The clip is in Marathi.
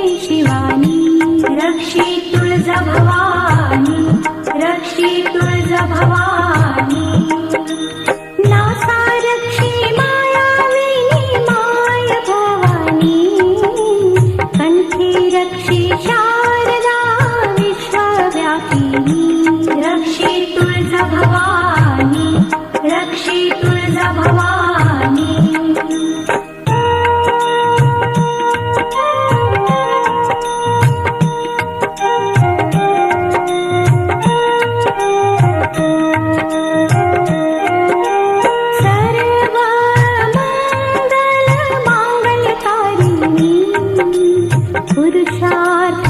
शिवानी रक्षी तुळजा भवानी रक्षी तुळजा भवानी नासा रक्षी मायाविनी माय भवानी कंठी रक्षी शारदा विश्वव्यापिनी रक्षी तुळजा भवानी रक्षी तुळजा भवानी पुरुषार्थ